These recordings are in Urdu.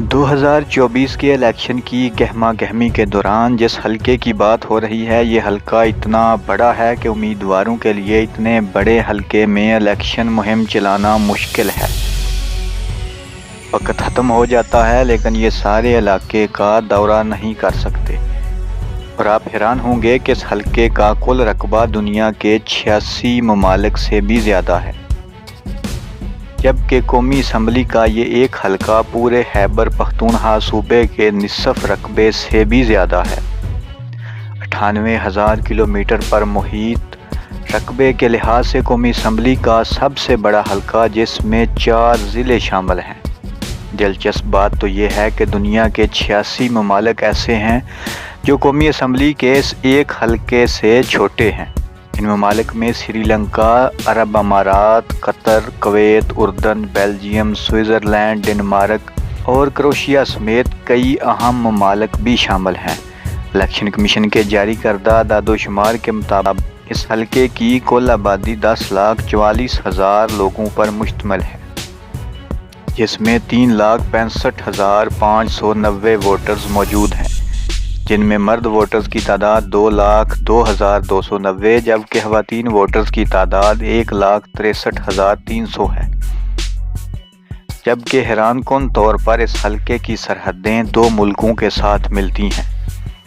2024 کے الیکشن کی گہما گہمی کے دوران جس حلقے کی بات ہو رہی ہے، یہ حلقہ اتنا بڑا ہے کہ امیدواروں کے لیے اتنے بڑے حلقے میں الیکشن مہم چلانا مشکل ہے۔ وقت ختم ہو جاتا ہے لیکن یہ سارے علاقے کا دورہ نہیں کر سکتے، اور آپ حیران ہوں گے کہ اس حلقے کا کل رقبہ دنیا کے 86 ممالک سے بھی زیادہ ہے، جبکہ قومی اسمبلی کا یہ ایک حلقہ پورے خیبر پختونخوا صوبے کے نصف رقبے سے بھی زیادہ ہے۔ 98,000 کلومیٹر پر محیط رقبے کے لحاظ سے قومی اسمبلی کا سب سے بڑا حلقہ، جس میں 4 ضلع شامل ہیں۔ دلچسپ بات تو یہ ہے کہ دنیا کے 86 ممالک ایسے ہیں جو قومی اسمبلی کے اس ایک حلقے سے چھوٹے ہیں۔ ان ممالک میں سری لنکا، عرب امارات، قطر، کویت، اردن، بیلجیم، سوئٹزرلینڈ، ڈنمارک اور کروشیا سمیت کئی اہم ممالک بھی شامل ہیں۔ الیکشن کمیشن کے جاری کردہ اعداد و شمار کے مطابق اس حلقے کی کل آبادی 10,44,000 لوگوں پر مشتمل ہے، جس میں 3,65,590 ووٹرز موجود ہیں، جن میں مرد ووٹرز کی تعداد 2,02,290 جبکہ خواتین ووٹرز کی تعداد 1,63,300 ہے۔ جبکہ حیران کن طور پر اس حلقے کی سرحدیں 2 ملکوں کے ساتھ ملتی ہیں۔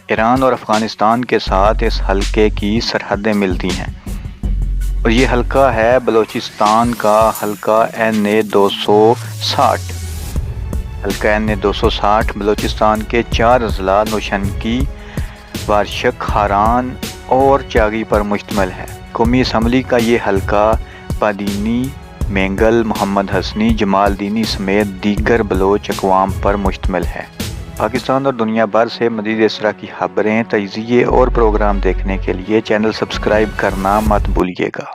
ایران اور افغانستان کے ساتھ اس حلقے کی سرحدیں ملتی ہیں، اور یہ حلقہ ہے بلوچستان کا حلقہ NA 260۔ حلقہ NA 260 بلوچستان کے 4 اضلاع نوشنکی، وارشک، ہاران اور چاغی پر مشتمل ہے۔ قومی اسمبلی کا یہ حلقہ پادینی، مینگل، محمد حسنی، جمال دینی سمیت دیگر بلوچ اقوام پر مشتمل ہے۔ پاکستان اور دنیا بھر سے مزید اس طرح کی خبریں، تجزیے اور پروگرام دیکھنے کے لیے چینل سبسکرائب کرنا مت بھولیے گا۔